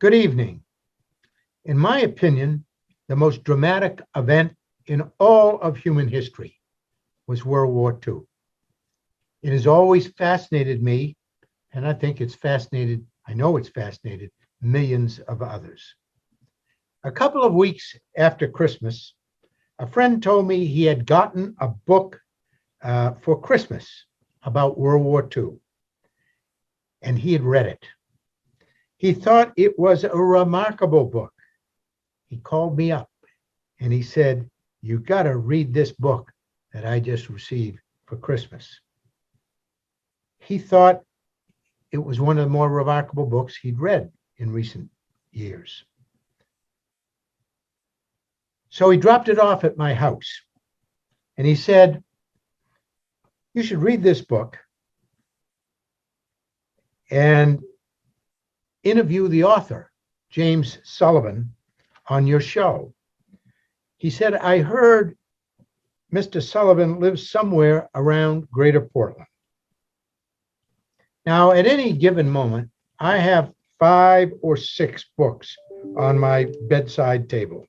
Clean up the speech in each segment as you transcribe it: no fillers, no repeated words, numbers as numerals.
Good evening. In my opinion, the most dramatic event in all of human history was World War II. It has always fascinated me, and I know it's fascinated millions of others. A couple of weeks after Christmas, a friend told me he had gotten a book for Christmas about World War II, and he had read it. He thought it was a remarkable book. He called me up and he said, "You got to read this book that I just received for Christmas." He thought it was one of the more remarkable books he'd read in recent years. So he dropped it off at my house and he said, "You should read this book and interview the author, James Sullivan, on your show." He said, "I heard Mr. Sullivan lives somewhere around Greater Portland." Now, at any given moment, I have 5 or 6 books on my bedside table,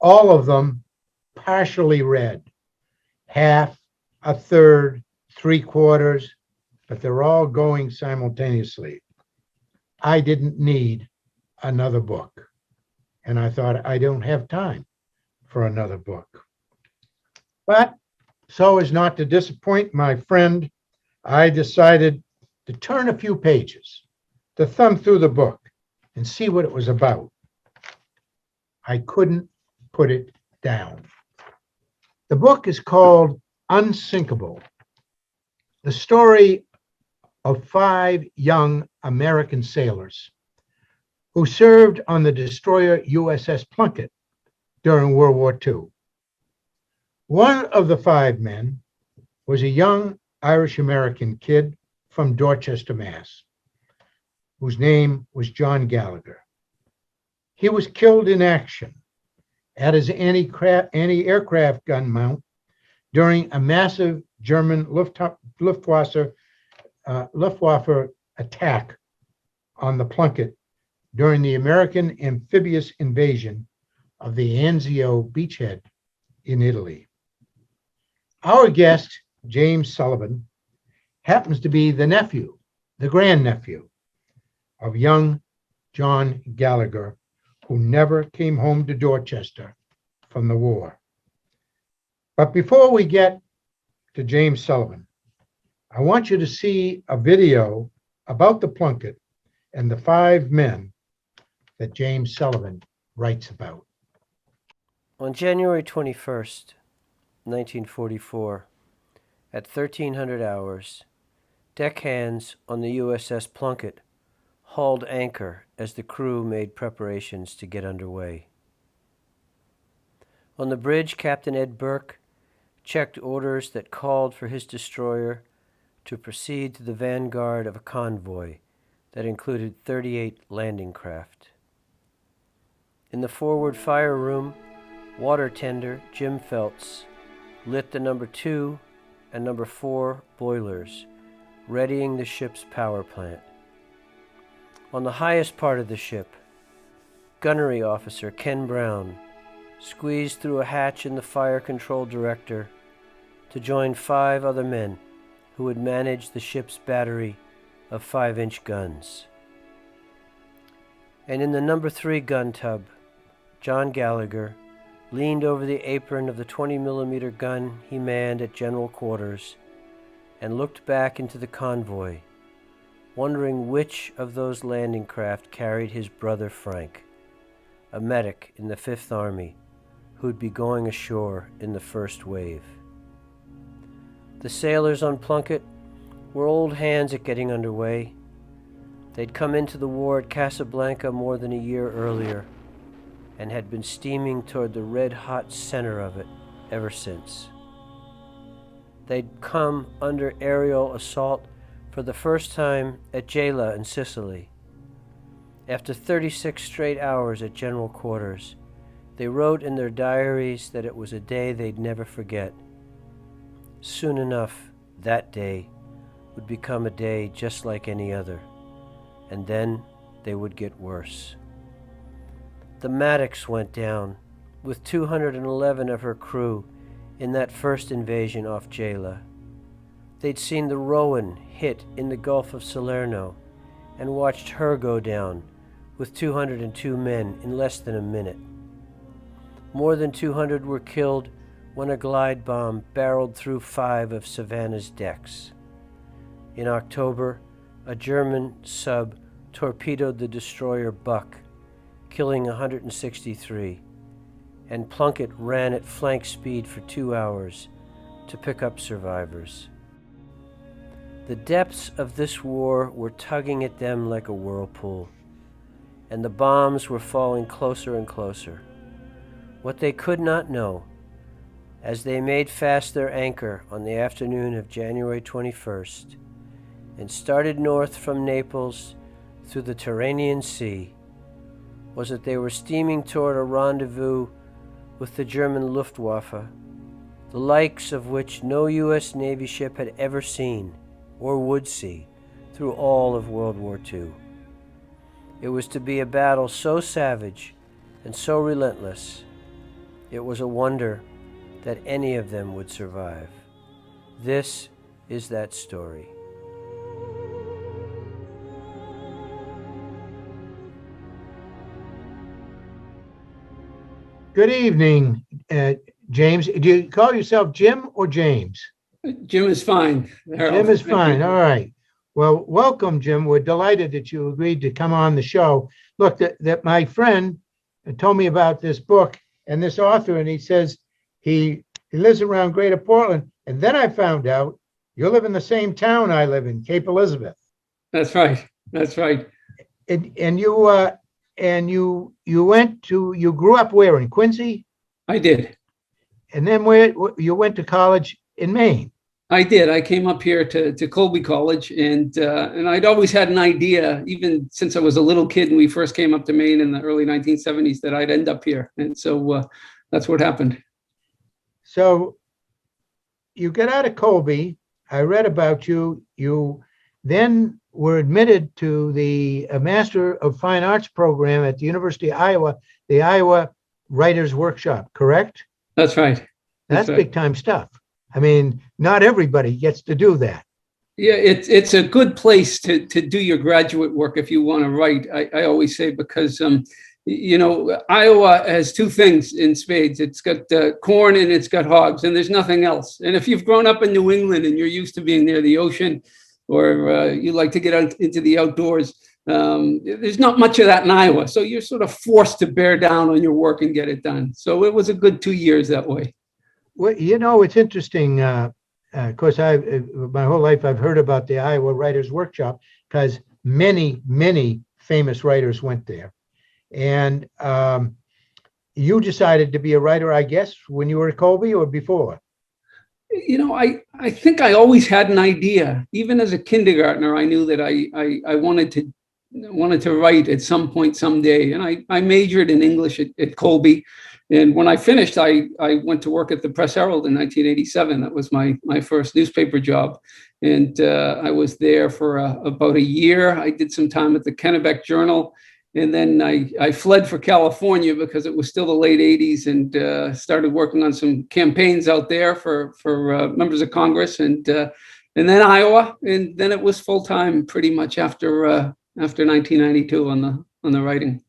all of them partially read, half, a third, 3/4, but they're all going simultaneously. I didn't need another book. And I thought, I don't have time for another book. But so as not to disappoint my friend, I decided to turn a few pages, to thumb through the book and see what it was about. I couldn't put it down. The book is called Unsinkable, the story of 5 young American sailors who served on the destroyer USS Plunkett during World War II. One of the 5 men was a young Irish-American kid from Dorchester, Mass., whose name was John Gallagher. He was killed in action at his anti-aircraft gun mount during a massive German Luftwaffe attack on the Plunkett during the American amphibious invasion of the Anzio beachhead in Italy. Our guest, James Sullivan, happens to be the grandnephew of young John Gallagher, who never came home to Dorchester from the war. But before we get to James Sullivan, I want you to see a video about the Plunkett and the 5 men that James Sullivan writes about. On January 21st, 1944, at 1300 hours, deckhands on the USS Plunkett hauled anchor as the crew made preparations to get underway. On the bridge, Captain Ed Burke checked orders that called for his destroyer to proceed to the vanguard of a convoy that included 38 landing craft. In the forward fire room, water tender Jim Phelps lit the number 2 and number 4 boilers, readying the ship's power plant. On the highest part of the ship, gunnery officer Ken Brown squeezed through a hatch in the fire control director to join 5 other men who would manage the ship's battery of 5-inch guns. And in the number 3 gun tub, John Gallagher leaned over the apron of the 20-millimeter gun he manned at general quarters and looked back into the convoy, wondering which of those landing craft carried his brother Frank, a medic in the 5th Army who'd be going ashore in the first wave. The sailors on Plunkett were old hands at getting underway. They'd come into the war at Casablanca more than a year earlier and had been steaming toward the red-hot center of it ever since. They'd come under aerial assault for the first time at Gela in Sicily. After 36 straight hours at general quarters, they wrote in their diaries that it was a day they'd never forget. Soon enough, that day would become a day just like any other, and then they would get worse. The Maddox went down, with 211 of her crew, in that first invasion off Jayla. They'd seen the Rowan hit in the Gulf of Salerno and watched her go down with 202 men in less than a minute. More than 200 were killed when a glide bomb barreled through 5 of Savannah's decks. In October, a German sub torpedoed the destroyer Buck, killing 163, and Plunkett ran at flank speed for 2 hours to pick up survivors. The depths of this war were tugging at them like a whirlpool, and the bombs were falling closer and closer. What they could not know, as they made fast their anchor on the afternoon of January 21st and started north from Naples through the Tyrrhenian Sea, was that they were steaming toward a rendezvous with the German Luftwaffe, the likes of which no U.S. Navy ship had ever seen or would see through all of World War II. It was to be a battle so savage and so relentless, it was a wonder that any of them would survive. This is that story. Good evening, James. Do you call yourself Jim or James? Jim is fine. Jim is fine. All right. Well, welcome, Jim. We're delighted that you agreed to come on the show. Look, that my friend told me about this book and this author, and he says he lives around Greater Portland. And then I found out you live in the same town I live in, Cape Elizabeth. That's right. That's right. And you grew up where, in Quincy? I did. And then where you went to college in Maine? I did. I came up here to Colby College, and I'd always had an idea, even since I was a little kid and we first came up to Maine in the early 1970s, that I'd end up here. And so that's what happened. So you get out of Colby. I read about you. You then were admitted to the Master of Fine Arts program at the University of Iowa, the Iowa Writers Workshop, correct? That's right. That's right. Big time stuff. I mean, not everybody gets to do that. Yeah, it's a good place to do your graduate work if you want to write. I always say, because Iowa has two things in spades. It's got corn and it's got hogs, and there's nothing else. And if you've grown up in New England and you're used to being near the ocean, or you like to get out into the outdoors, there's not much of that in Iowa. So you're sort of forced to bear down on your work and get it done. So it was a good 2 years that way. Well, it's interesting. Of course, my whole life I've heard about the Iowa Writers Workshop because many, many famous writers went there. And you decided to be a writer, I guess, when you were at Colby or before? I think I always had an idea. Even as a kindergartner, I knew that I wanted to write at some point someday. And I majored in English at Colby. And when I finished, I went to work at the Press Herald in 1987. That was my first newspaper job. And I was there for about a year. I did some time at the Kennebec Journal. And then I fled for California because it was still the late 80s, and started working on some campaigns out there for members of Congress, and then Iowa. And then it was full time pretty much after 1992 on the writing.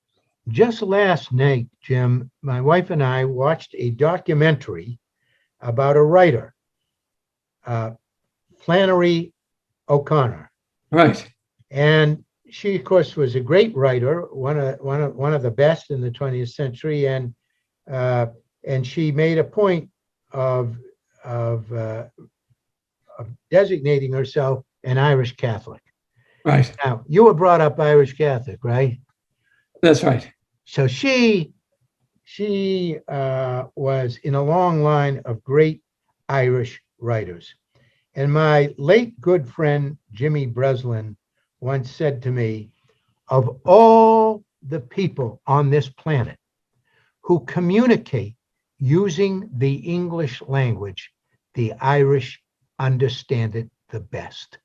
Just last night, Jim, my wife and I watched a documentary about a writer, Flannery O'Connor. Right. And she, of course, was a great writer, one of the best in the 20th century, and she made a point of designating herself an Irish Catholic. Right. Now, you were brought up Irish Catholic, right? That's right. So she was in a long line of great Irish writers. And my late good friend, Jimmy Breslin, once said to me, of all the people on this planet who communicate using the English language, the Irish understand it the best.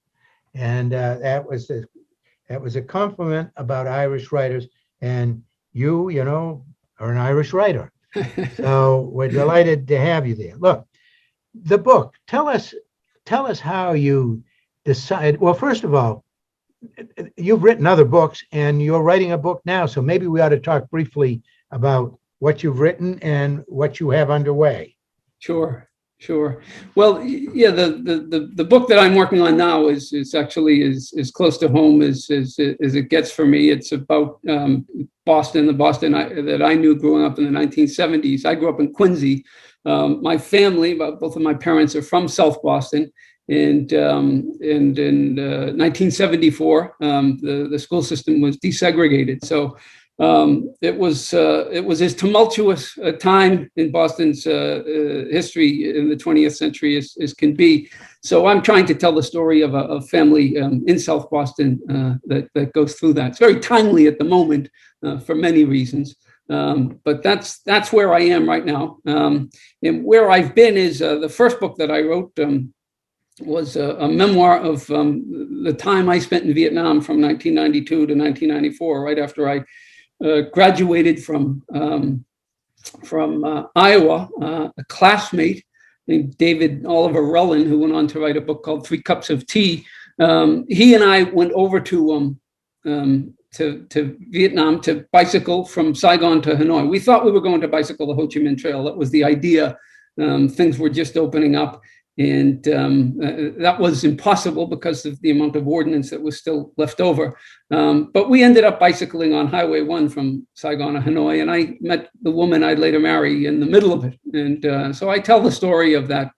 And that was It was a compliment about Irish writers, and you know, are an Irish writer. So we're delighted to have you there. Look, the book. Tell us how you decide. Well, first of all, you've written other books, and you're writing a book now. So maybe we ought to talk briefly about what you've written and what you have underway. Sure, sure. Well, yeah, the book that I'm working on now is actually as close to home as it gets for me. It's about Boston, the Boston that I knew growing up in the 1970s. I grew up in Quincy. My family, both of my parents, are from South Boston. And in 1974, the school system was desegregated. So it was as tumultuous a time in Boston's history in the 20th century as can be. So I'm trying to tell the story of a family in South Boston that goes through that. It's very timely at the moment for many reasons. But that's where I am right now. And where I've been is the first book that I wrote was a memoir of the time I spent in Vietnam from 1992 to 1994, right after I graduated from Iowa. A classmate named David Oliver Rullen, who went on to write a book called 3 Cups of Tea. He and I went over to Vietnam to bicycle from Saigon to Hanoi. We thought we were going to bicycle the Ho Chi Minh Trail. That was the idea. Things were just opening up. And that was impossible because of the amount of ordnance that was still left over. But we ended up bicycling on Highway 1 from Saigon to Hanoi, and I met the woman I'd later marry in the middle of it. And so I tell the story of that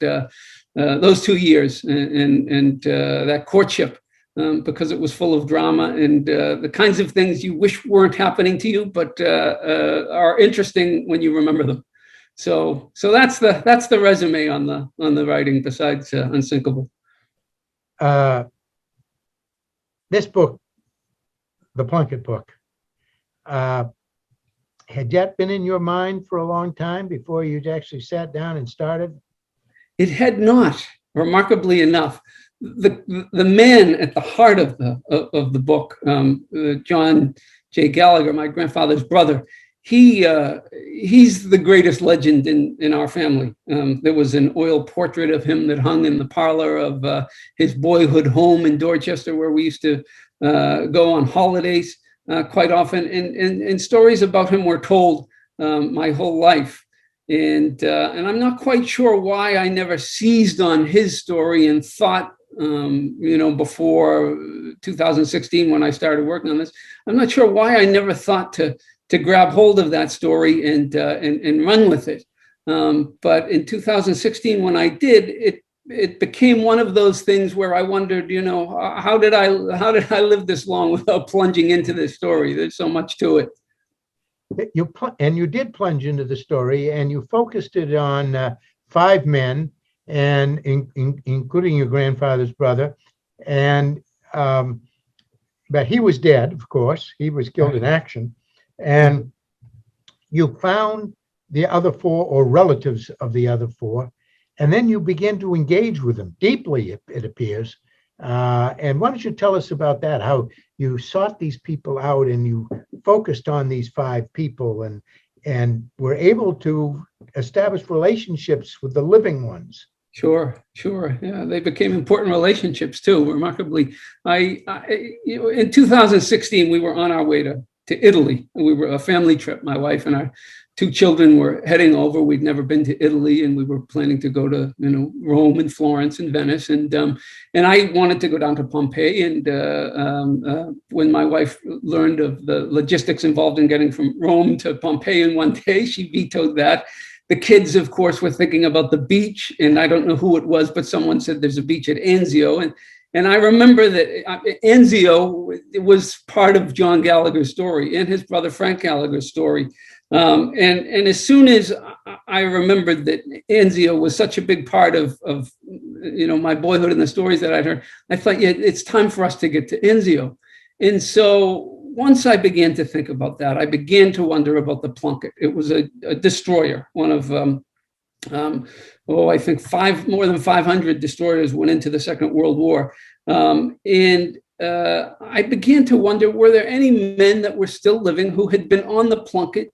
those 2 years and that courtship because it was full of drama and the kinds of things you wish weren't happening to you, but are interesting when you remember them. So that's the resume on the writing besides Unsinkable. This book, the Plunkett book, had that been in your mind for a long time before you actually sat down and started? It had not, remarkably enough. The man at the heart of the book, John J. Gallagher, my grandfather's brother, he's the greatest legend in our family. There was an oil portrait of him that hung in the parlor of his boyhood home in Dorchester, where we used to go on holidays quite often. And stories about him were told my whole life. And I'm not quite sure why I never seized on his story and thought, before 2016 when I started working on this. I'm not sure why I never thought to grab hold of that story and run with it. But in 2016, when I did, it became one of those things where I wondered, how did I live this long without plunging into this story? There's so much to it. You did plunge into the story, and you focused it on 5 men, and including your grandfather's brother, and but he was dead, of course. He was killed in action. And you found the other 4 or relatives of the other 4, and then you began to engage with them deeply, it appears. And why don't you tell us about that, how you sought these people out and you focused on these 5 people and were able to establish relationships with the living ones? Sure. Yeah, they became important relationships too. Remarkably, in 2016, we were on our way to Italy. We were a family trip. My wife and our 2 children were heading over. We'd never been to Italy, and we were planning to go to Rome and Florence and Venice. And I wanted to go down to Pompeii. And when my wife learned of the logistics involved in getting from Rome to Pompeii in one day, she vetoed that. The kids, of course, were thinking about the beach, and I don't know who it was, but someone said there's a beach at Anzio. And I remember that Anzio was part of John Gallagher's story and his brother Frank Gallagher's story. And as soon as I remembered that Anzio was such a big part of my boyhood and the stories that I'd heard, I thought, yeah, it's time for us to get to Anzio. And so once I began to think about that, I began to wonder about the Plunkett. It was a destroyer, one of I think more than 500 destroyers went into the Second World War. And I began to wonder, were there any men that were still living who had been on the Plunkett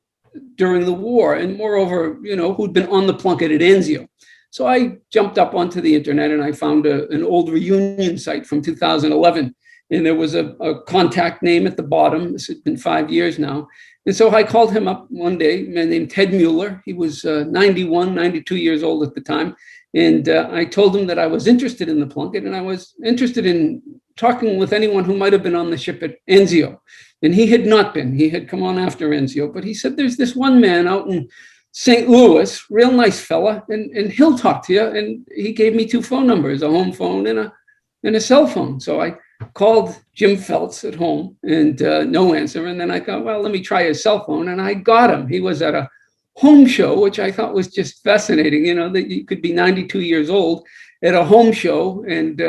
during the war, and moreover, who'd been on the Plunkett at Anzio? So I jumped up onto the internet and I found an old reunion site from 2011. And there was a contact name at the bottom. This had been 5 years now. And so I called him up one day, a man named Ted Mueller. He was 91, 92 years old at the time. And I told him that I was interested in the Plunkett and I was interested in talking with anyone who might have been on the ship at Anzio. And he had not been. He had come on after Anzio. But he said, there's this one man out in St. Louis, real nice fella, and he'll talk to you. And he gave me 2 phone numbers, a home phone and a cell phone. So I called Jim Feltz at home and no answer. And then I thought, well, let me try his cell phone. And I got him. He was at a home show, which I thought was just fascinating, that you could be 92 years old at a home show and,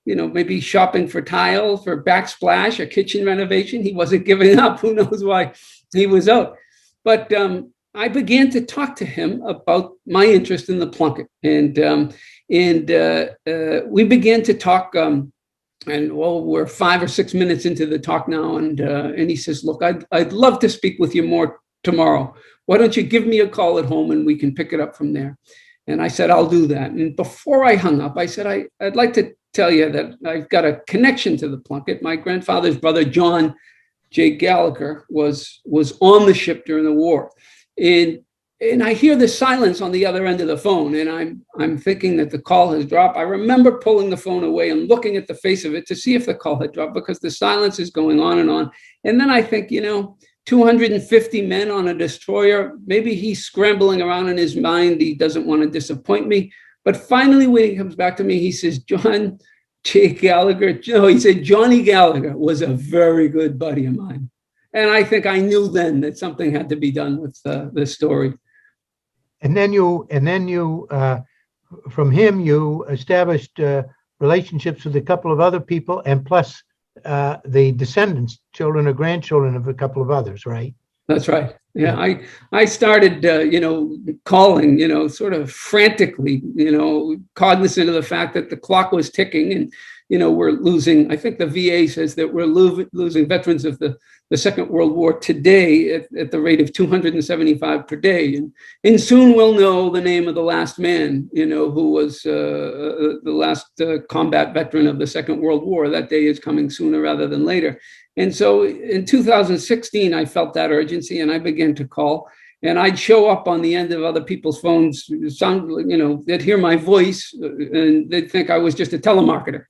maybe shopping for tile, for backsplash, a kitchen renovation. He wasn't giving up. Who knows why he was out. But I began to talk to him about my interest in the Plunkett. And we began to talk. And we're 5 or 6 minutes into the talk now. And he says, look, I'd love to speak with you more tomorrow. Why don't you give me a call at home and we can pick it up from there? And I said, I'll do that. And before I hung up, I said, I'd like to tell you that I've got a connection to the Plunkett. My grandfather's brother, John J. Gallagher, was on the ship during the war. And I hear the silence on the other end of the phone, and I'm thinking that the call has dropped. I remember pulling the phone away and looking at the face of it to see if the call had dropped, because the silence is going on and on. And then I think, 250 men on a destroyer, maybe he's scrambling around in his mind. He doesn't want to disappoint me. But finally, when he comes back to me, he says, John J. Gallagher. No, he said, Johnny Gallagher was a very good buddy of mine. And I think I knew then that something had to be done with this story. And then you, from him, you established relationships with a couple of other people, and plus the descendants, children or grandchildren of a couple of others, right? That's right. Yeah, I started, calling, sort of frantically, cognizant of the fact that the clock was ticking, and we're losing. I think the VA says that we're losing veterans of the Second World War today at the rate of 275 per day, and soon we'll know the name of the last man, who was the last combat veteran of the Second World War. That day is coming sooner rather than later. And so in 2016, I felt that urgency, and I began to call. And I'd show up on the end of other people's phones, they'd hear my voice, and they'd think I was just a telemarketer,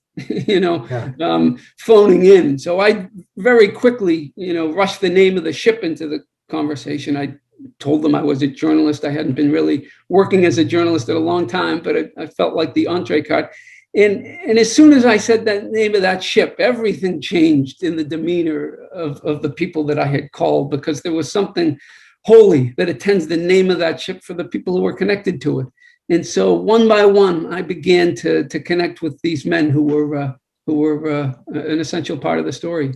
phoning in. So I very quickly, rushed the name of the ship into the conversation. I told them I was a journalist. I hadn't been really working as a journalist in a long time, but I felt like the entree card. And as soon as I said that name of that ship, everything changed in the demeanor of the people that I had called, because there was something holy that attends the name of that ship for the people who were connected to it. And so one by one, I began to connect with these men who were an essential part of the story.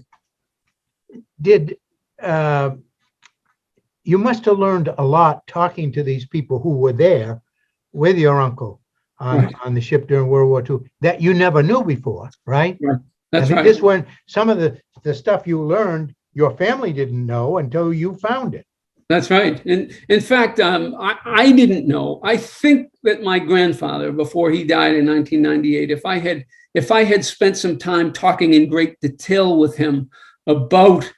You must have learned a lot talking to these people who were there with your uncle on the ship during World War II that you never knew before, right? Right. That's right. This one, some of the stuff you learned, your family didn't know until you found it. That's right. And in fact, I didn't know. I think that my grandfather, before he died in 1998, if I had spent some time talking in great detail with him about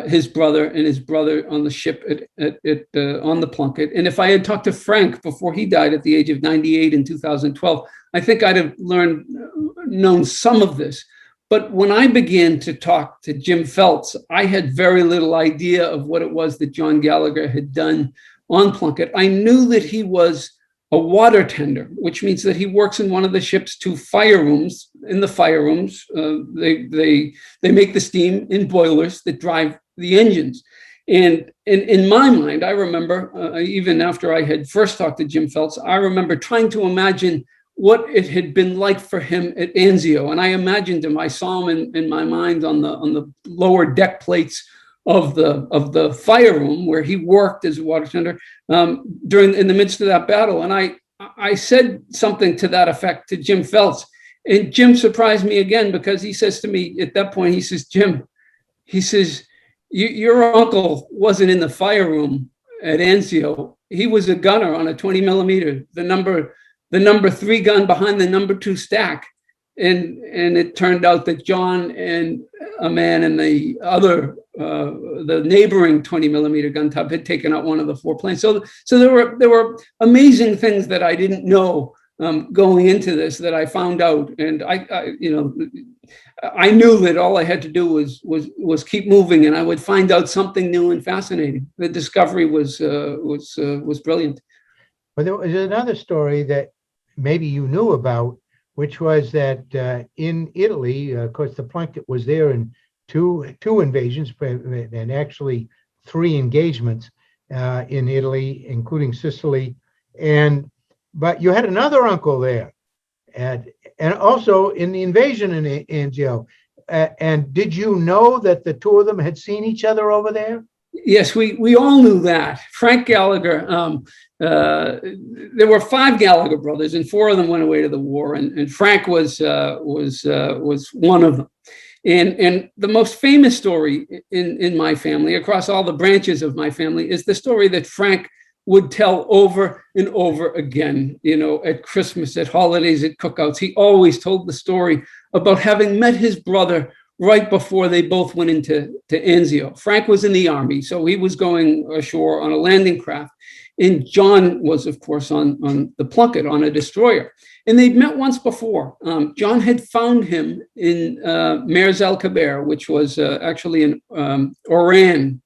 his brother and his brother on the ship on the Plunkett, and if I had talked to Frank before he died at the age of 98 in 2012, I think I'd have known some of this. But when I began to talk to Jim Feltz, I had very little idea of what it was that John Gallagher had done on Plunkett. I knew that he was a water tender, which means that he works in one of the ship's 2 fire rooms. In the fire rooms, they make the steam in boilers that drive the engines. And in my mind, I remember, even after I had first talked to Jim Feltz, I remember trying to imagine what it had been like for him at Anzio. And I imagined him, I saw him in my mind on the lower deck plates of the fire room where he worked as a water tender in the midst of that battle. And I said something to that effect to Jim Feltz. And Jim surprised me again, because he says to me at that point, he says, Jim, he says, your uncle wasn't in the fire room at Anzio. He was a gunner on a 20 millimeter, the number 3 gun behind the number 2 stack. And it turned out that John and a man in the other, the neighboring 20 millimeter gun tub had taken out one of the 4 planes. So there were amazing things that I didn't know going into this that I found out. And I knew that all I had to do was keep moving, and I would find out something new and fascinating. The discovery was brilliant. But there was another story that maybe you knew about, which was that in Italy, of course, the Plunkett was there in two invasions, and actually 3 engagements in Italy, including Sicily. But you had another uncle there, and also in the invasion in Anzio. And did you know that the 2 of them had seen each other over there? Yes, we all knew that. Frank Gallagher, there were 5 Gallagher brothers, and 4 of them went away to the war, and Frank was one of them. And the most famous story in my family, across all the branches of my family, is the story that Frank would tell over and over again, at Christmas, at holidays, at cookouts. He always told the story about having met his brother right before they both went into Anzio. Frank was in the Army, so he was going ashore on a landing craft. And John was, of course, on the Plunkett, on a destroyer. And they'd met once before. John had found him in Mers El Kaber, which was actually in Oran,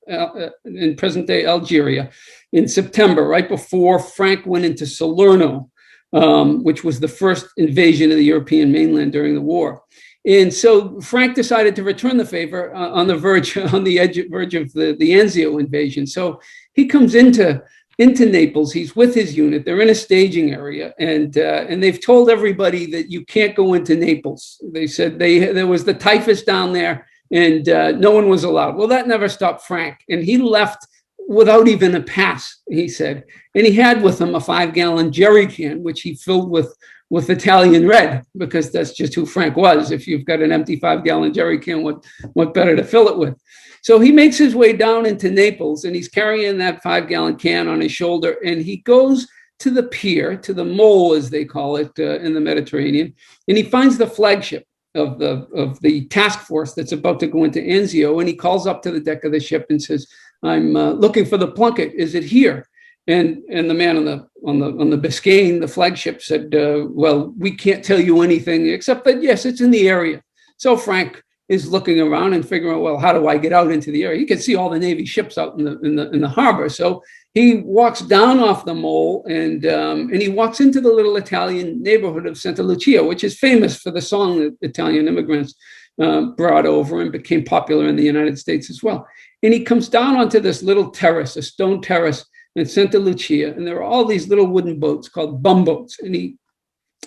in present-day Algeria, in September, right before Frank went into Salerno, which was the first invasion of the European mainland during the war. And so Frank decided to return the favor on the verge of the Anzio invasion. So he comes into Naples. He's with his unit. They're in a staging area, and they've told everybody that you can't go into Naples. They said there was the typhus down there, and no one was allowed. Well, that never stopped Frank, and he left without even a pass, he said. And he had with him a 5-gallon jerry can, which he filled with Italian red, because that's just who Frank was. If you've got an empty 5-gallon jerry can, what better to fill it with? So he makes his way down into Naples, and he's carrying that 5-gallon can on his shoulder, and he goes to the pier, to the mole, as they call it in the Mediterranean, and he finds the flagship of the task force that's about to go into Anzio, and he calls up to the deck of the ship and says, "I'm looking for the Plunkett. Is it here?" And the man on the Biscayne, the flagship, said, "Well, we can't tell you anything except that yes, it's in the area." So Frank is looking around and figuring out, well, how do I get out into the area? You can see all the Navy ships out in the harbor. So he walks down off the mole, and he walks into the little Italian neighborhood of Santa Lucia, which is famous for the song that Italian immigrants brought over and became popular in the United States as well. And he comes down onto this little terrace, a stone terrace in Santa Lucia, and there are all these little wooden boats called bumboats. And he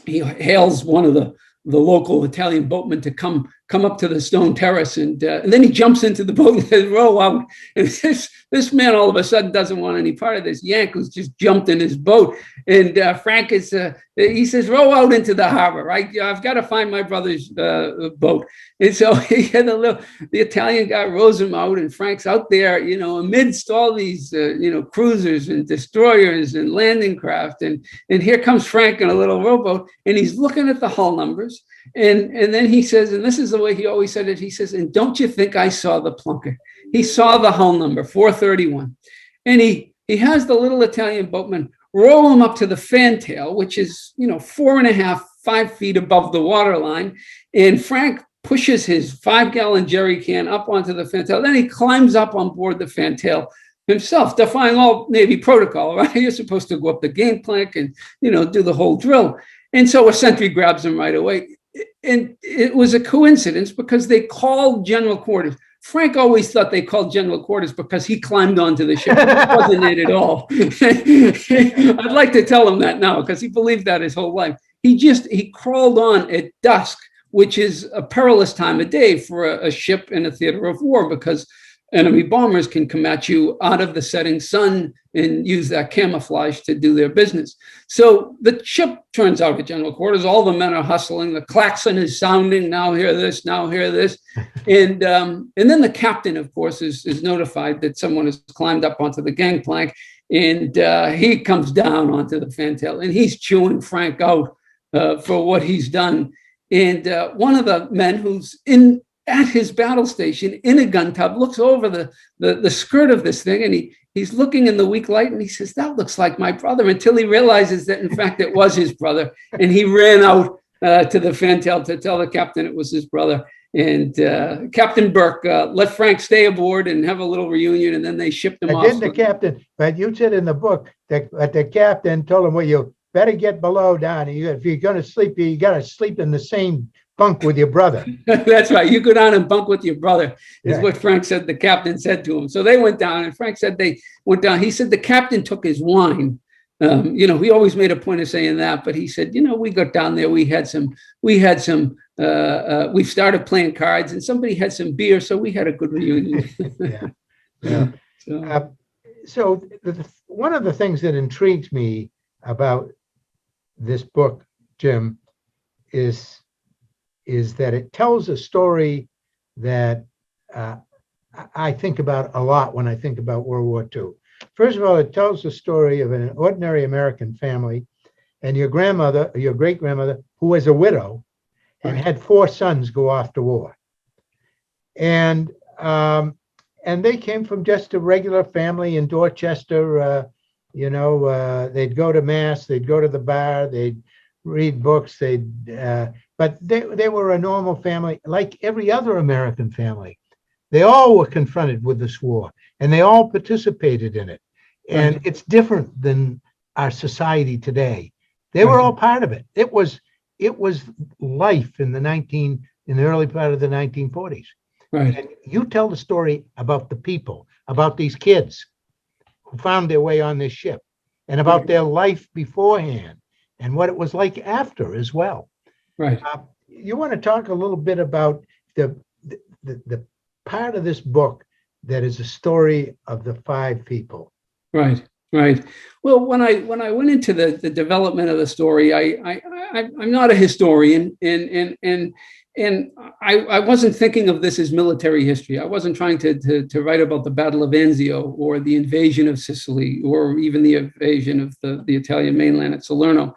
hails one of the local Italian boatmen to come up to the stone terrace, and then he jumps into the boat and says, "Row out." And this man all of a sudden doesn't want any part of this Yank who's just jumped in his boat. And Frank he says, "Row out into the harbor. I've got to find my brother's boat." And so the Italian guy rows him out, and Frank's out there, amidst all these, cruisers and destroyers and landing craft. And here comes Frank in a little rowboat, and he's looking at the hull numbers. And then he says, and this is the way he always said it, he says, "And don't you think I saw the Plunkett?" He saw the hull number, 431. And he has the little Italian boatman row him up to the fantail, which is, 4.5, 5 feet above the waterline. And Frank pushes his 5-gallon jerry can up onto the fantail. Then he climbs up on board the fantail himself, defying all Navy protocol, right? You're supposed to go up the gangplank and, do the whole drill. And so a sentry grabs him right away. And it was a coincidence because they called general quarters. Frank always thought they called general quarters because he climbed onto the ship. It wasn't it at all. I'd like to tell him that now because he believed that his whole life. He crawled on at dusk, which is a perilous time of day for a ship in a theater of war, because enemy bombers can come at you out of the setting sun and use that camouflage to do their business. So the ship turns out at general quarters. All the men are hustling. The klaxon is sounding. Now hear this. Now hear this. And then the captain, of course, is notified that someone has climbed up onto the gangplank, and he comes down onto the fantail, and he's chewing Frank out for what he's done. And one of the men who's at his battle station in a gun tub looks over the skirt of this thing, and he's looking in the weak light, and he says, "That looks like my brother," until he realizes that, in fact, it was his brother. And he ran out to the fantail to tell the captain it was his brother. And Captain Burke let Frank stay aboard and have a little reunion, and then they shipped him off. Didn't the captain, but you said in the book that the captain told him, well, you better get below down. If you're going to sleep, you got to sleep in the same bunk with your brother. That's right. You go down and bunk with your brother, is what Frank said the captain said to him. So they went down, and Frank said they went down. He said the captain took his wine. He always made a point of saying that, but he said, we got down there, we started playing cards, and somebody had some beer, so we had a good reunion. So one of the things that intrigues me about this book, Jim, is that it tells a story that I think about a lot when I think about World War II. First of all, it tells the story of an ordinary American family and your great grandmother, who was a widow and had 4 sons go off to war. And they came from just a regular family in Dorchester. They'd go to mass, they'd go to the bar, they'd read books, but they were a normal family like every other American family. They all were confronted with this war, and they all participated in it. And it's different than our society today. They were all part of it. It was life in the early part of the 1940s. Right. And you tell the story about the people, about these kids who found their way on this ship, and about their life beforehand and what it was like after as well. Right. You want to talk a little bit about the part of this book that is a story of the 5 people. Right. Well, when I went into the development of the story, I'm not a historian, and I wasn't thinking of this as military history. I wasn't trying to write about the Battle of Anzio or the invasion of Sicily or even the invasion of the Italian mainland at Salerno,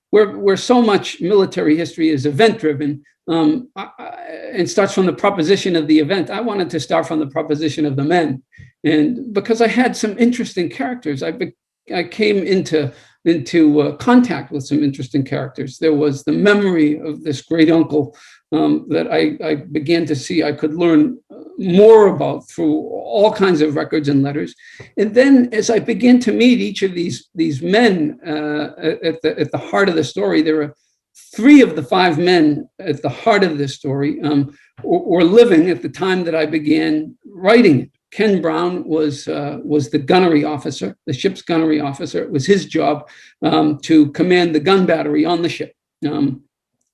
where so much military history is event-driven. And starts from the proposition of the event. I wanted to start from the proposition of the men, and because I had some interesting characters, I came into contact with some interesting characters. There was the memory of this great uncle that I began to see I could learn more about through all kinds of records and letters. And then as I began to meet each of these men at the heart of the story, there were 3 of the 5 men at the heart of this story were living at the time that I began writing it. Ken Brown was the gunnery officer, the ship's gunnery officer. It was his job to command the gun battery on the ship. And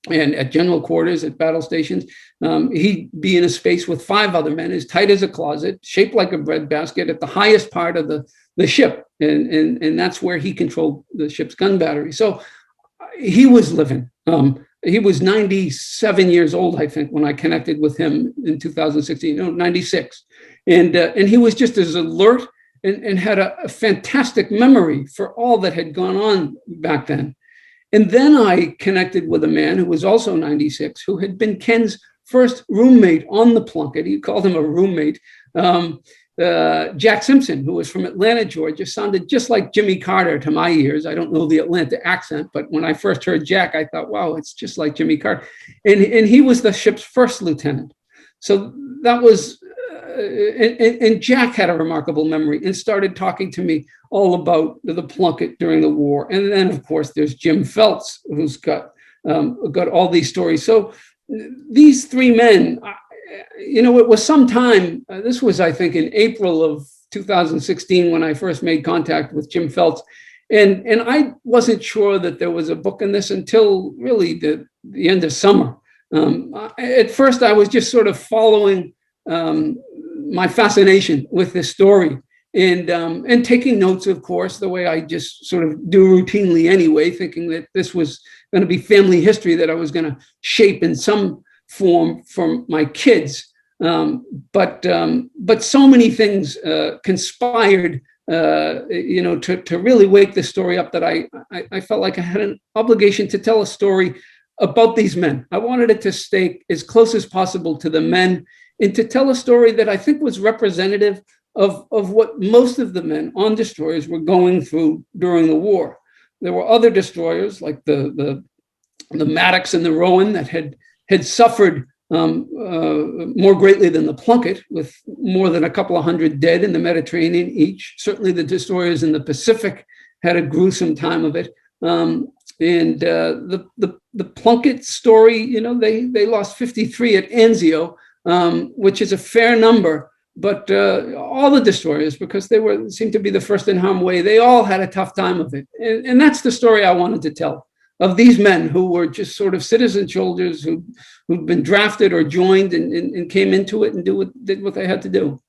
at general quarters, at battle stations, he'd be in a space with 5 other men, as tight as a closet, shaped like a breadbasket, at the highest part of the ship. And that's where he controlled the ship's gun battery. So he was living. He was 97 years old, I think, when I connected with him in 2016, 96. And he was just as alert and had a fantastic memory for all that had gone on back then. And then I connected with a man who was also 96, who had been Ken's first roommate on the Plunkett. He called him a roommate. Jack Simpson, who was from Atlanta, Georgia, sounded just like Jimmy Carter to my ears. I don't know the Atlanta accent, but when I first heard Jack, I thought, wow, it's just like Jimmy Carter. And he was the ship's first lieutenant. So that was, and Jack had a remarkable memory and started talking to me all about the Plunkett during the war. And then, of course, there's Jim Phelps, who's got all these stories. So these 3 men, it was some time, this was, I think, in April of 2016 when I first made contact with Jim Phelps. And I wasn't sure that there was a book in this until really the end of summer. At first, I was just sort of following my fascination with this story, and taking notes, of course, the way I just sort of do routinely anyway, thinking that this was going to be family history that I was going to shape in some form for my kids. But so many things conspired, to really wake the story up, that I felt like I had an obligation to tell a story about these men. I wanted it to stay as close as possible to the men, and to tell a story that I think was representative of what most of the men on destroyers were going through during the war. There were other destroyers like the Maddox and the Rowan that had suffered more greatly than the Plunkett, with more than a couple of hundred dead in the Mediterranean each. Certainly the destroyers in the Pacific had a gruesome time of it. The Plunkett story, they lost 53 at Anzio, which is a fair number. But all the destroyers, because they seemed to be the first in harm's way, they all had a tough time of it. And that's the story I wanted to tell, of these men who were just sort of citizen soldiers who'd been drafted or joined and came into it and did what they had to do.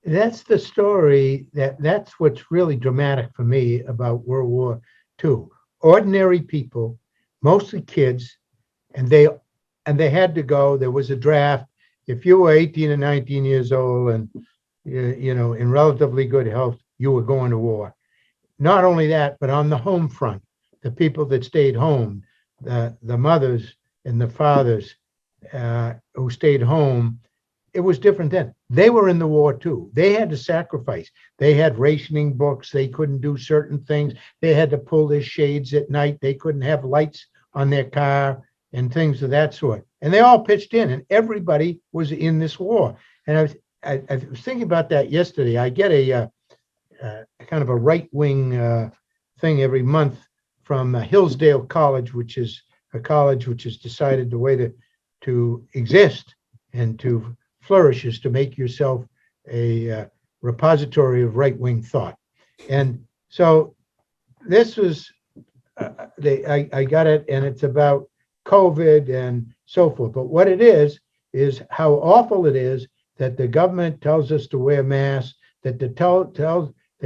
That's the story that's what's really dramatic for me about World War II. Ordinary people, mostly kids, and they had to go. There was a draft. If you were 18 and 19 years old and in relatively good health, you were going to war. Not only that, but on the home front, the people that stayed home, the mothers and the fathers who stayed home, it was different then. They were in the war too. They had to sacrifice. They had rationing books. They couldn't do certain things. They had to pull their shades at night. They couldn't have lights on their car and things of that sort. And they all pitched in, and everybody was in this war. And I was thinking about that yesterday. I get a kind of a right-wing thing every month from Hillsdale College, which is a college which has decided the way to exist and to flourish is to make yourself a repository of right-wing thought. And so this was, I got it, and it's about COVID and so forth. But what it is how awful it is that the government tells us to wear masks, that the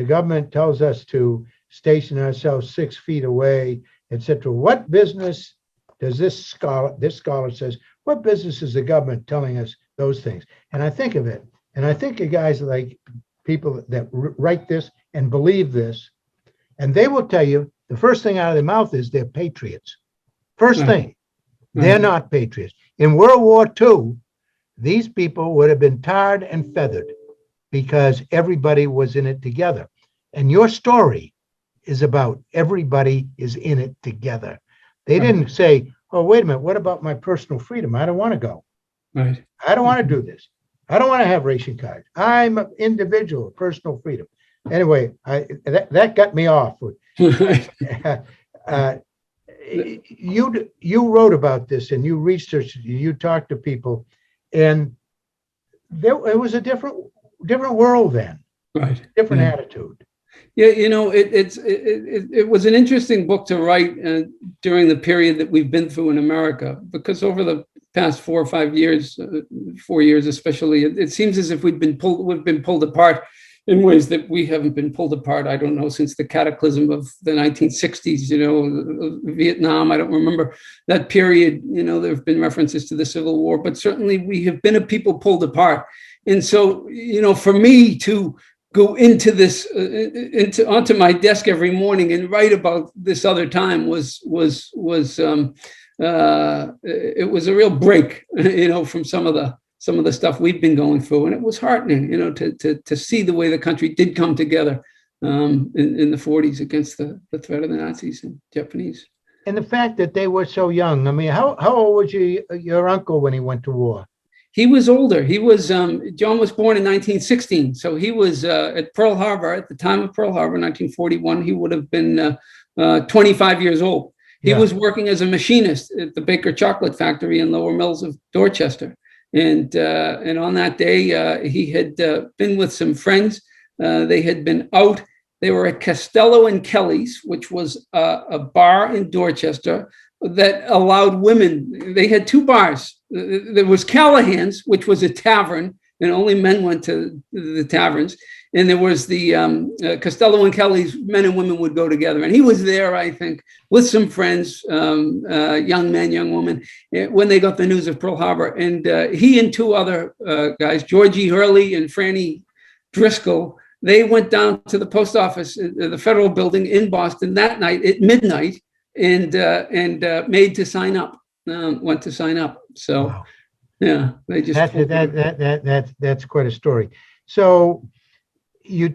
government tells us to station ourselves 6 feet away, etc. What business does this scholar says, what business is the government telling us those things? And I think of it, and I think of guys like people that write this and believe this, and they will tell you the first thing out of their mouth is they're patriots. First thing, they're not patriots. In World War II, these people would have been tarred and feathered because everybody was in it together. And your story is about everybody is in it together. They didn't say, oh, wait a minute, what about my personal freedom? I don't want to go. Right. I don't want to do this. I don't want to have ration cards. I'm an individual, personal freedom. Anyway, that got me off. You wrote about this and you researched it, you talked to people, and it was a different world then. Right. Different attitude. Yeah, it was an interesting book to write during the period that we've been through in America, because over the past 4 or 5 years, 4 years especially, it seems as if we've been pulled apart in ways that we haven't been pulled apart, I don't know, since the cataclysm of the 1960s, Vietnam. I don't remember that period. There have been references to the Civil War, but certainly we have been a people pulled apart. And so, for me to go into this, onto my desk every morning and write about this other time it was a real break, from some of the stuff we've been going through. And it was heartening, to see the way the country did come together in the 40s against the threat of the Nazis and Japanese. And the fact that they were so young. I mean, how old was your uncle when he went to war? He was older. He was, John was born in 1916. So he was at Pearl Harbor, at the time of Pearl Harbor, 1941, he would have been 25 years old. He was working as a machinist at the Baker Chocolate Factory in Lower Mills of Dorchester. And on that day, he had been with some friends. They had been out. They were at Costello and Kelly's, which was a bar in Dorchester that allowed women. They had 2 bars. There was Callahan's, which was a tavern, and only men went to the taverns. And there was the Costello and Kelly's men and women would go together. And he was there, I think, with some friends, young men, young women, when they got the news of Pearl Harbor. And he and two other guys, Georgie Hurley and Franny Driscoll, they went down to the post office, the federal building in Boston that night at midnight, and made to sign up, went to sign up. So, wow. Yeah, they just that's quite a story. So your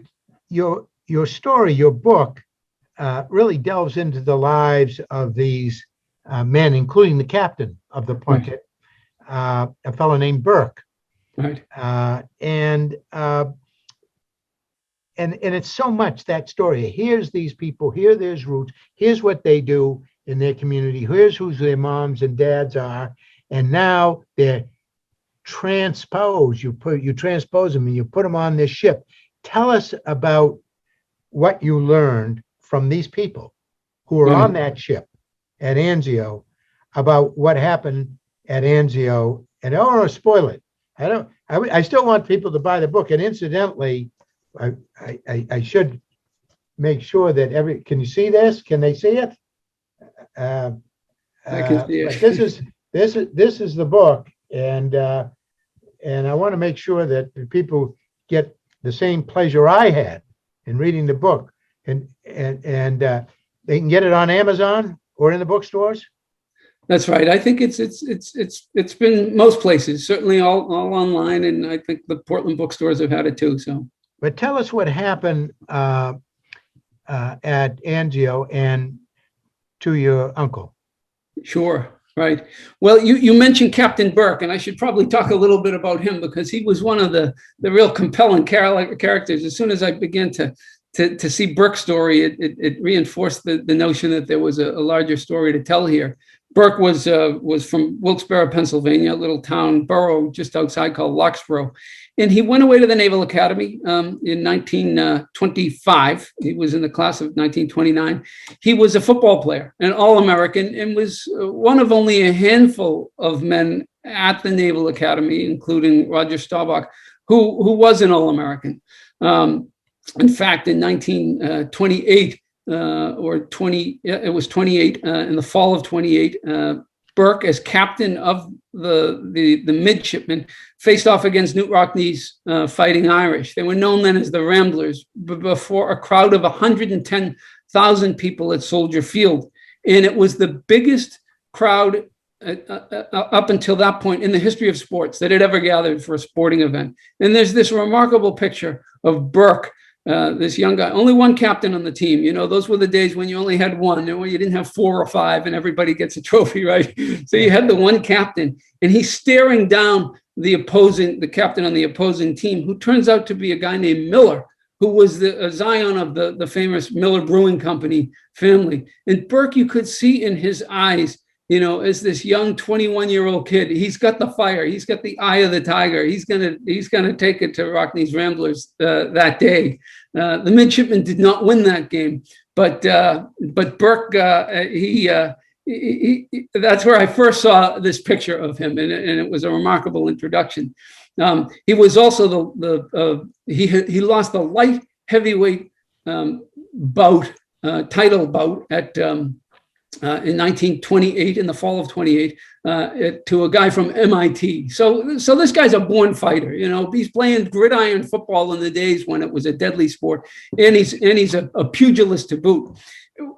story, your book, really delves into the lives of these men, including the captain of the Plunkett, right. A fellow named Burke. Right. And it's so much that story. Here's these people, here their roots, here's what they do in their community, here's who their moms and dads are, and now they're transposed. You transpose them and you put them on this ship. Tell us about what you learned from these people who were on that ship at Anzio, about what happened at Anzio. And I don't want to spoil it. I still want people to buy the book. And incidentally, I should make sure that can you see this? Can they see it? I can see it. This is the book, and I want to make sure that people get the same pleasure I had in reading the book, and they can get it on Amazon or in the bookstores. That's right. I think it's been most places, certainly all online, and I think the Portland bookstores have had it too. So, but tell us what happened at Anzio and to your uncle. Sure. Right. Well, you mentioned Captain Burke, and I should probably talk a little bit about him because he was one of the real compelling characters. As soon as I began to see Burke's story, it reinforced the notion that there was a larger story to tell here. Burke was from Wilkes-Barre, Pennsylvania, a little town borough just outside called Locksboro. And he went away to the Naval Academy in 1925. He was in the class of 1929. He was a football player, an All-American, and was one of only a handful of men at the Naval Academy, including Roger Staubach, who was an All-American. In fact, in 1928, it was 28, in the fall of 28, Burke, as captain of the midshipmen, faced off against Knute Rockne's Fighting Irish. They were known then as the Ramblers, before a crowd of 110,000 people at Soldier Field. And it was the biggest crowd up until that point in the history of sports that had ever gathered for a sporting event. And there's this remarkable picture of Burke, this young guy, only one captain on the team. You know, those were the days when you only had one, when you didn't have 4 or 5 and everybody gets a trophy, right? So you had the one captain, and he's staring down the captain on the opposing team, who turns out to be a guy named Miller, who was the scion of the famous Miller Brewing Company family. And Burke, you could see in his eyes, you know, as this young 21-year-old kid, he's got the fire. He's got the eye of the tiger. He's gonna take it to Rockne's Ramblers that day. The midshipmen did not win that game, but Burke, that's where I first saw this picture of him, and it was a remarkable introduction. He was also he lost the light heavyweight title bout at. In 1928, in the fall of 28, to a guy from MIT. So this guy's a born fighter. You know, he's playing gridiron football in the days when it was a deadly sport, and he's a pugilist to boot.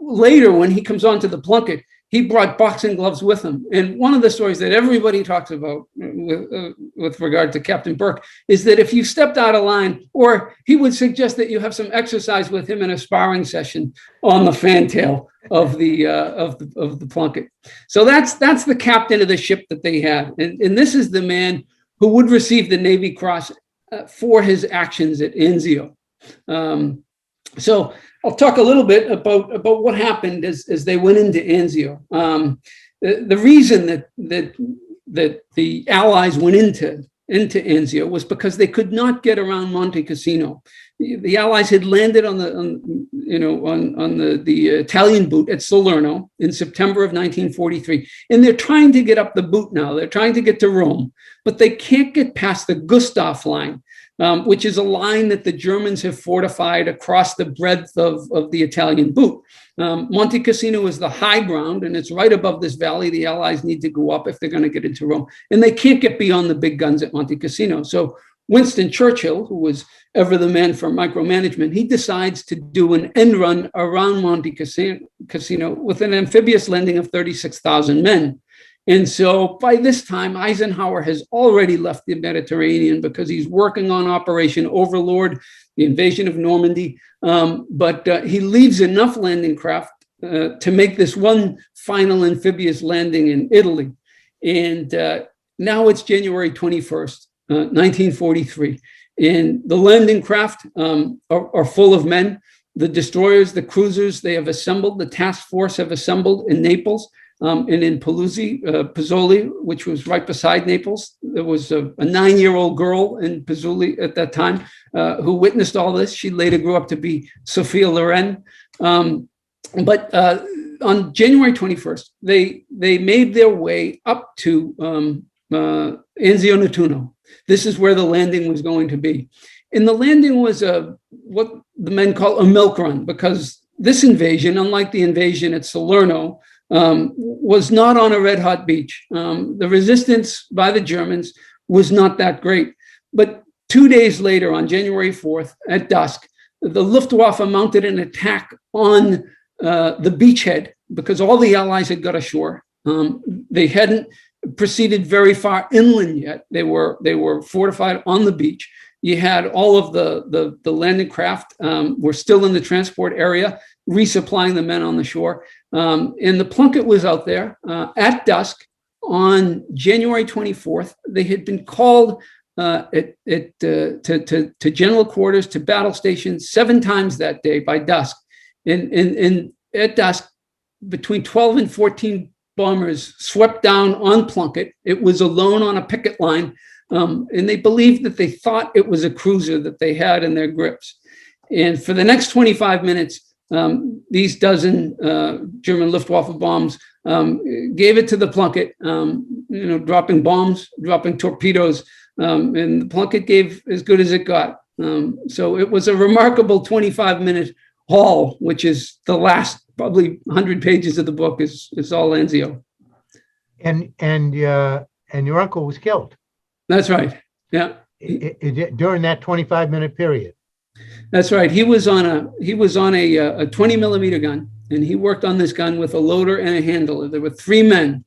Later, when he comes onto the Plunkett, he brought boxing gloves with him. And one of the stories that everybody talks about with regard to Captain Burke is that if you stepped out of line, or he would suggest that you have some exercise with him in a sparring session on the fantail of the Plunkett. So that's the captain of the ship that they had. And this is the man who would receive the Navy Cross for his actions at Anzio. So I'll talk a little bit about what happened as they went into Anzio. The reason that the Allies went into into Anzio was because they could not get around Monte Cassino. The Allies had landed on the Italian boot at Salerno in September of 1943, and they're trying to get up the boot now. They're trying to get to Rome, but they can't get past the Gustav line, which is a line that the Germans have fortified across the breadth of the Italian boot. Monte Cassino is the high ground, and it's right above this valley the Allies need to go up if they're going to get into Rome. And they can't get beyond the big guns at Monte Cassino. So Winston Churchill, who was ever the man for micromanagement, he decides to do an end run around Monte Cassino with an amphibious landing of 36,000 men. And so by this time, Eisenhower has already left the Mediterranean because he's working on Operation Overlord, the invasion of Normandy. But he leaves enough landing craft to make this one final amphibious landing in Italy. And now it's January 21st, 1943. And the landing craft are full of men. The destroyers, the cruisers, they have assembled, the task force have assembled in Naples. And in Pozzuoli, which was right beside Naples, there was a 9-year-old girl in Pozzuoli at that time who witnessed all this. She later grew up to be Sophia Loren. But on January 21st, they made their way up to Anzio Nettuno. This is where the landing was going to be. And the landing was what the men call a milk run, because this invasion, unlike the invasion at Salerno, was not on a red hot beach. The resistance by the Germans was not that great. But 2 days later, on January 4th at dusk, the Luftwaffe mounted an attack on the beachhead because all the Allies had got ashore. They hadn't proceeded very far inland yet. They were fortified on the beach. You had all of the landing craft were still in the transport area, resupplying the men on the shore. And the Plunkett was out there at dusk on January 24th. They had been called to general quarters, to battle stations 7 times that day by dusk. And at dusk, between 12 and 14 bombers swept down on Plunkett. It was alone on a picket line. And they believed that they thought it was a cruiser that they had in their grips. And for the next 25 minutes, these dozen German Luftwaffe bombs gave it to the Plunkett, dropping bombs, dropping torpedoes, and the Plunkett gave as good as it got. So it was a remarkable 25-minute haul, which is the last probably 100 pages of the book is all Anzio. And your uncle was killed. That's right. Yeah. During that 25-minute period. That's right. He was on a 20 millimeter gun, and he worked on this gun with a loader and a handler. There were 3 men.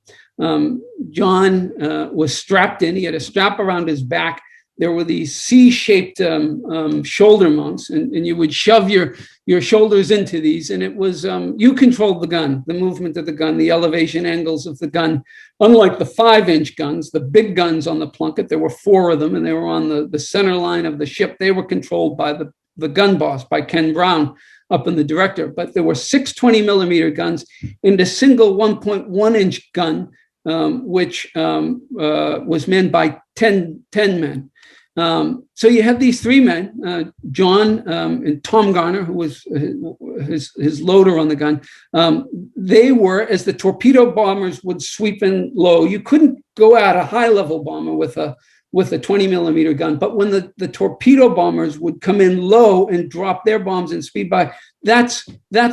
John was strapped in. He had a strap around his back. There were these C-shaped shoulder mounts, and you would shove your shoulders into these, and it was you controlled the gun, the movement of the gun, the elevation angles of the gun. Unlike the 5-inch guns, the big guns on the Plunkett, there were 4 of them, and they were on the center line of the ship. They were controlled by the gun boss, by Ken Brown, up in the director. But there were 6 20 millimeter guns and a single 1.1-inch gun, which was manned by 10 men. So you had these 3 men, John and Tom Garner, who was his loader on the gun. They were, as the torpedo bombers would sweep in low, you couldn't go at a high level bomber with a 20 millimeter gun. But when the torpedo bombers would come in low and drop their bombs in speed by, that's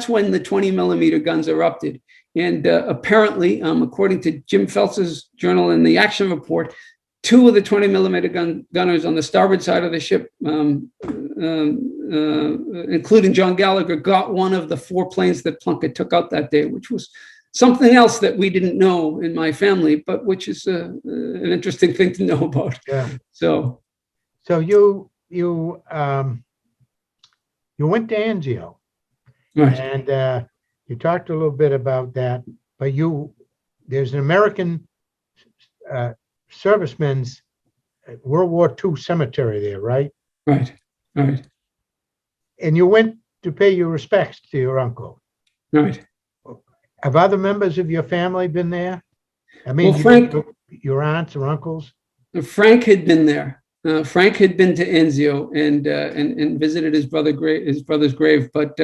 when the 20 millimeter guns erupted. And apparently, according to Jim Phelps's journal in the action report, 2 of the 20 millimeter gunners on the starboard side of the ship, including John Gallagher, got one of the 4 planes that Plunkett took out that day, which was something else that we didn't know in my family, but which is an interesting thing to know about. Yeah. So you went to Anzio, right. and you talked a little bit about that. But there's an American servicemen's World War II cemetery there, right? Right. And you went to pay your respects to your uncle. Right. Have other members of your family been there? I mean, Well, Frank, your aunts or uncles? Frank had been there. Frank had been to Anzio and visited his brother's grave, but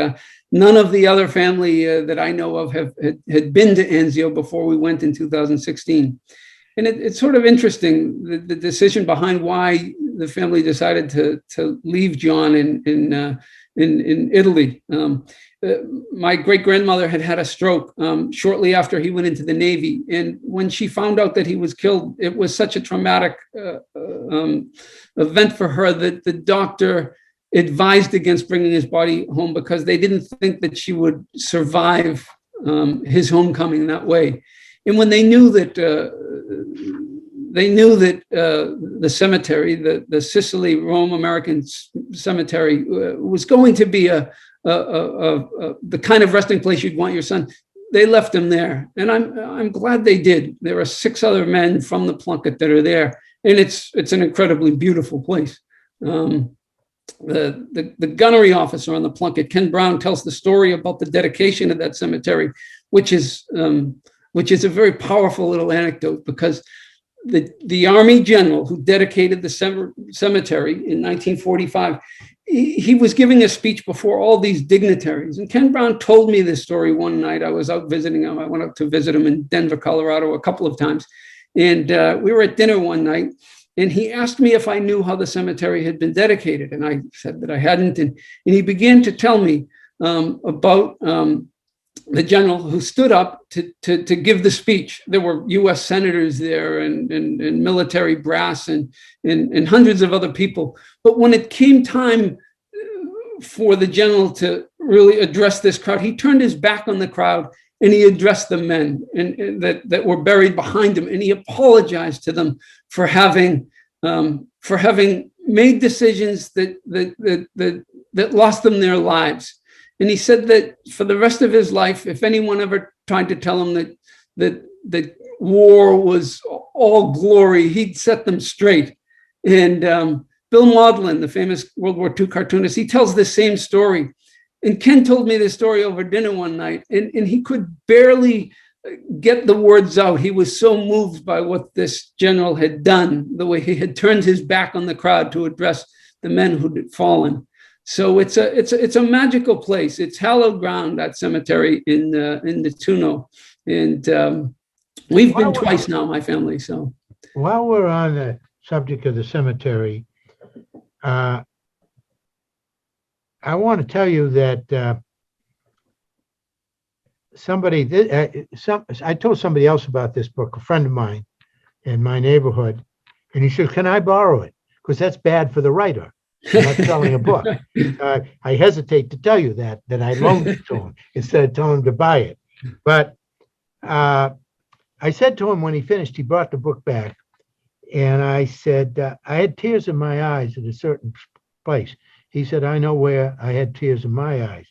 none of the other family that I know of had been to Anzio before we went in 2016. And it's sort of interesting, the decision behind why the family decided to leave John in Italy. My great grandmother had a stroke shortly after he went into the Navy, and when she found out that he was killed, it was such a traumatic event for her that the doctor advised against bringing his body home because they didn't think that she would survive his homecoming that way. And when they knew that the cemetery, the Sicily Rome American Cemetery, was going to be the kind of resting place you'd want your son, they left him there, and I'm glad they did. There are 6 other men from the Plunkett that are there, and it's an incredibly beautiful place. The gunnery officer on the Plunkett, Ken Brown, tells the story about the dedication of that cemetery, which is a very powerful little anecdote, because the Army general who dedicated the cemetery in 1945, he was giving a speech before all these dignitaries. And Ken Brown told me this story one night. I was out visiting him. I went up to visit him in Denver, Colorado a couple of times. And we were at dinner one night, and he asked me if I knew how the cemetery had been dedicated. And I said that I hadn't. And he began to tell me about the general who stood up to give the speech. There were US senators there and military brass and hundreds of other people. But when it came time for the general to really address this crowd, he turned his back on the crowd and he addressed the men that were buried behind him. And he apologized to them for having made decisions that lost them their lives. And he said that for the rest of his life, if anyone ever tried to tell him that war was all glory, he'd set them straight. And Bill Maudlin, the famous World War II cartoonist, he tells this same story. And Ken told me this story over dinner one night, and he could barely get the words out. He was so moved by what this general had done, the way he had turned his back on the crowd to address the men who had fallen. So it's a magical place. It's hallowed ground, that cemetery in Nettuno, and we've been twice now, my family. So while we're on the subject of the cemetery, I want to tell you that I told somebody else about this book, a friend of mine in my neighborhood, and he said, "Can I borrow it? Because that's bad for the writer. Not selling a book." I hesitate to tell you that I loaned it to him instead of telling him to buy it. But I said to him when he finished, he brought the book back, and I said, I had tears in my eyes at a certain place. He said, "I know where I had tears in my eyes.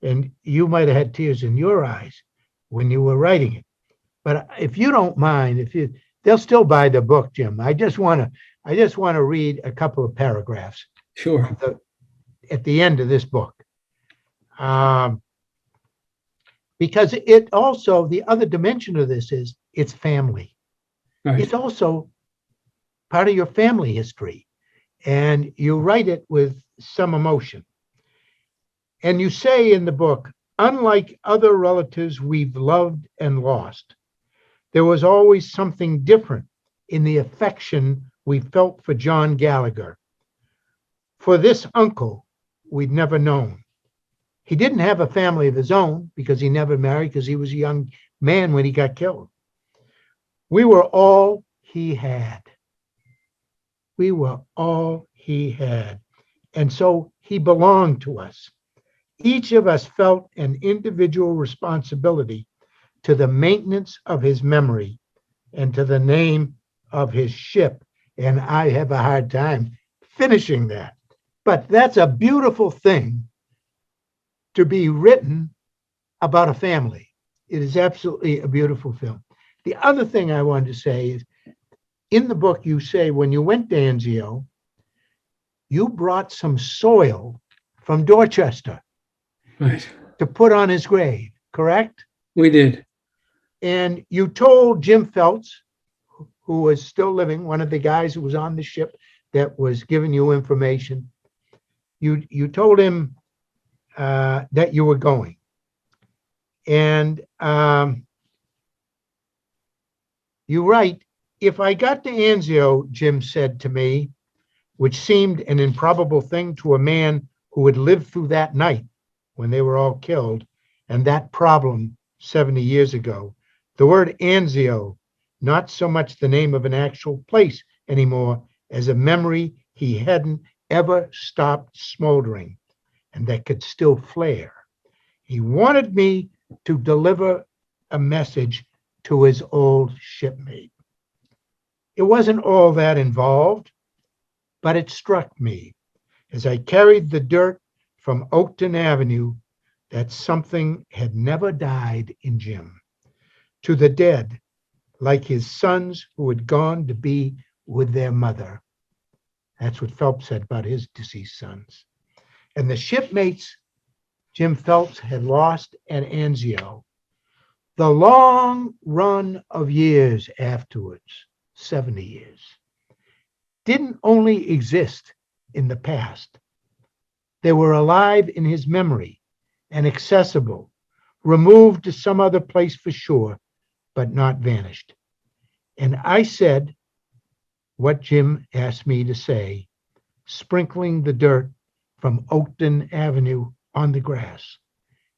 And you might have had tears in your eyes when you were writing it. But if you don't mind, they'll still buy the book, Jim. I just want to read a couple of paragraphs. Sure. At the end of this book. Because it also, the other dimension of this is it's family. Right. It's also part of your family history. And you write it with some emotion. And you say in the book, unlike other relatives we've loved and lost, there was always something different in the affection we felt for John Gallagher. For this uncle we'd never known. He didn't have a family of his own because he never married, because he was a young man when he got killed. We were all he had. We were all he had. And so he belonged to us. Each of us felt an individual responsibility to the maintenance of his memory and to the name of his ship. And I have a hard time finishing that. But that's a beautiful thing to be written about a family. It is absolutely a beautiful film. The other thing I wanted to say is, in the book, you say when you went to Anzio, you brought some soil from Dorchester, right, to put on his grave, correct? We did. And you told Jim Feltz, who was still living, one of the guys who was on the ship that was giving you information, you told him that you were going. And you write, if I got to Anzio, Jim said to me, which seemed an improbable thing to a man who had lived through that night when they were all killed, and that problem 70 years ago. The word Anzio, not so much the name of an actual place anymore as a memory he hadn't ever stopped smoldering and that could still flare. He wanted me to deliver a message to his old shipmate. It wasn't all that involved, but it struck me as I carried the dirt from Oakton Avenue that something had never died in Jim. To the dead, like his sons who had gone to be with their mother. That's what Phelps said about his deceased sons. And the shipmates Jim Phelps had lost at Anzio, the long run of years afterwards, 70 years, didn't only exist in the past. They were alive in his memory and accessible, removed to some other place for sure, but not vanished. And I said what Jim asked me to say, sprinkling the dirt from Oakton Avenue on the grass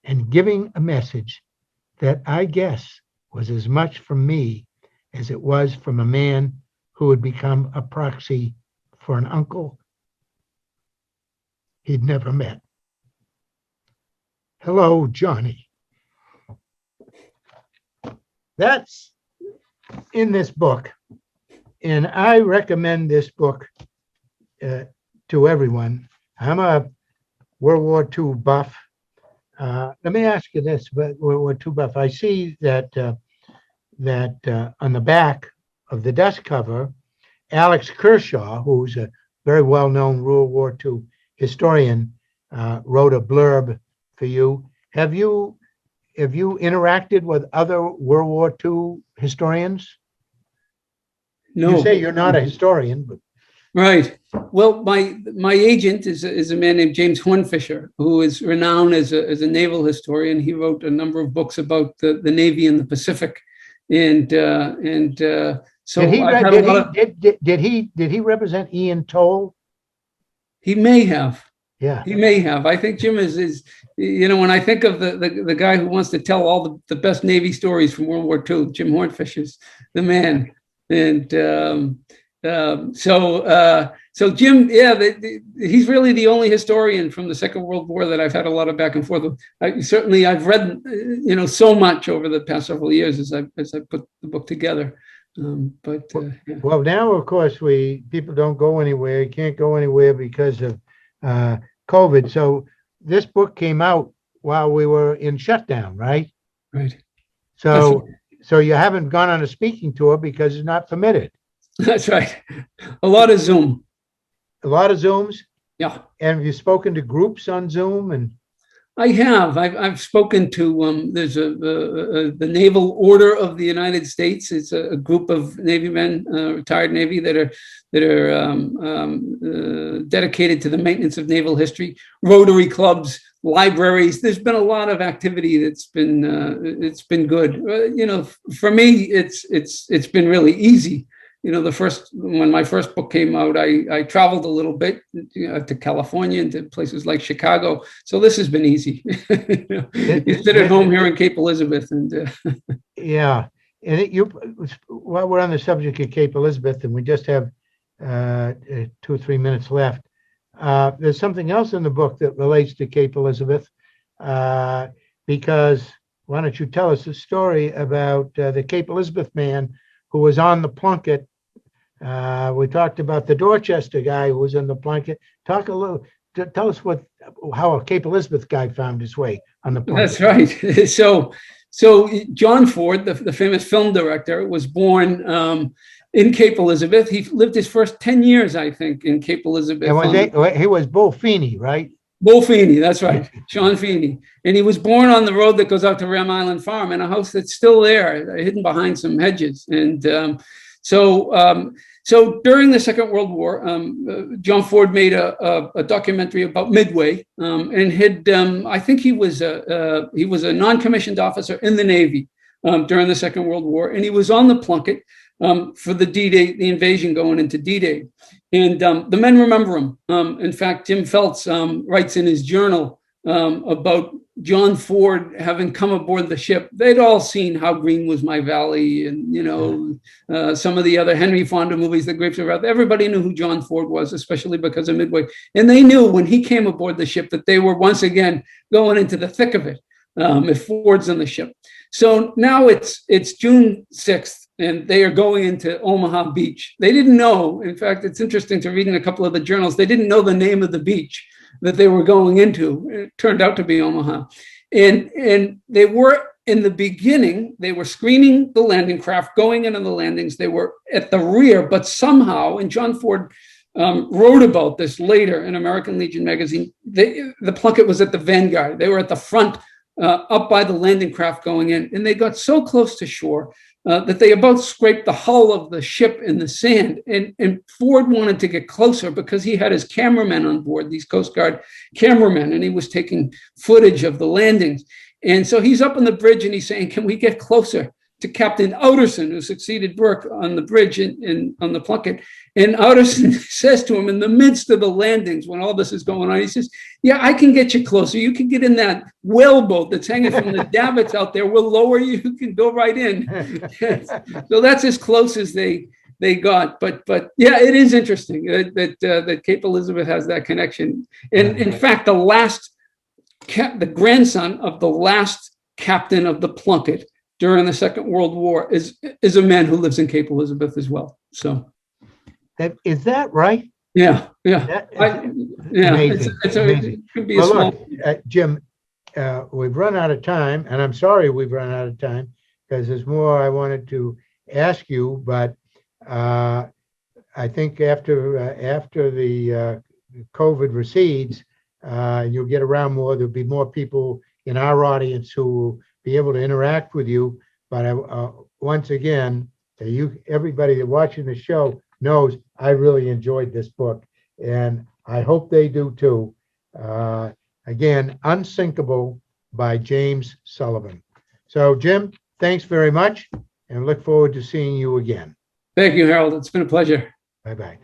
and giving a message that I guess was as much from me as it was from a man who had become a proxy for an uncle he'd never met. Hello, Johnny. That's in this book, and I recommend this book to everyone. I'm a World War II buff. Let me ask you this, but World War II buff. I see that on the back of the desk cover, Alex Kershaw, who's a very well-known World War II historian, wrote a blurb for you. Have you interacted with other World War II historians? No. You say you're not a historian, but Right. Well, my agent is a man named James Hornfisher, who is renowned as a naval historian. He wrote a number of books about the Navy in the Pacific, and so did he represent Ian Toll? He may have. Yeah, he may have. I think Jim is when I think of the guy who wants to tell all the best Navy stories from World War II, Jim Hornfisher's the man, and. So Jim, he's really the only historian from the Second World War that I've had a lot of back and forth with. I've read, so much over the past several years as I put the book together. Well, now of course people don't go anywhere. You can't go anywhere because of COVID. So this book came out while we were in shutdown, right? Right. So you haven't gone on a speaking tour because it's not permitted. That's right. A lot of Zoom. A lot of Zooms? Yeah. And have you spoken to groups on Zoom? And I have. I've spoken to, there's the Naval Order of the United States. It's a group of Navy men, retired Navy, that are dedicated to the maintenance of naval history. Rotary clubs, libraries. There's been a lot of activity that's been it's been good. For me, it's been really easy. When my first book came out, I traveled a little bit to California and to places like Chicago. So this has been easy. You sit at home here in Cape Elizabeth, and yeah. And while we're on the subject of Cape Elizabeth, and we just have 2 or 3 minutes left, there's something else in the book that relates to Cape Elizabeth, because why don't you tell us a story about the Cape Elizabeth man who was on the Plunkett. We talked about the Dorchester guy who was in the Plunkett. Tell us how a Cape Elizabeth guy found his way on the Plunkett. That's right. So John Ford, the famous film director, was born in Cape Elizabeth. He lived his first 10 years, I think, in Cape Elizabeth. And he was Bull Feeney, right? Bull Feeney, that's right, Sean Feeney. And he was born on the road that goes out to Ram Island Farm, in a house that's still there, hidden behind some hedges. And So during the Second World War, John Ford made a documentary about Midway, and I think he was a non-commissioned officer in the Navy during the Second World War, and he was on the Plunkett for the D-Day, the invasion going into D-Day, and the men remember him. In fact, Tim Feltz writes in his journal about John Ford having come aboard the ship. They'd all seen How Green Was My Valley, and some of the other Henry Fonda movies, The Grapes of Wrath. Everybody knew who John Ford was, especially because of Midway. And they knew when he came aboard the ship that they were once again going into the thick of it if Ford's on the ship. So now it's June 6th, and they are going into Omaha Beach. They didn't know. In fact, it's interesting to read in a couple of the journals. They didn't know the name of the beach that they were going into. It turned out to be Omaha. And they were, in the beginning, they were screening the landing craft, going into the landings. They were at the rear, but somehow, and John Ford wrote about this later in American Legion magazine, the Plunkett was at the vanguard. They were at the front, up by the landing craft going in, and they got so close to shore that they about scraped the hull of the ship in the sand. And Ford wanted to get closer because he had his cameramen on board, these Coast Guard cameramen, and he was taking footage of the landings. And so he's up on the bridge and he's saying, can we get closer to Captain Outerson, who succeeded Burke on the bridge on the Plunkett? And Outerson says to him in the midst of the landings, when all this is going on, he says, yeah, I can get you closer. You can get in that whaleboat that's hanging from the davits out there. We'll lower you. You can go right in. So that's as close as they got. But yeah, it is interesting that Cape Elizabeth has that connection. And in fact, the grandson of the last captain of the Plunkett during the Second World War is a man who lives in Cape Elizabeth as well. So, is that right? Yeah. Amazing. It could be a Well, small. look, Jim, we've run out of time, and I'm sorry we've run out of time because there's more I wanted to ask you, but I think after the COVID recedes, you'll get around more. There'll be more people in our audience who will be able to interact with you. But once again, everybody that watching the show knows I really enjoyed this book, and I hope they do too. Again, Unsinkable by James Sullivan. So, Jim, thanks very much, and look forward to seeing you again. Thank you, Harold. It's been a pleasure. Bye-bye.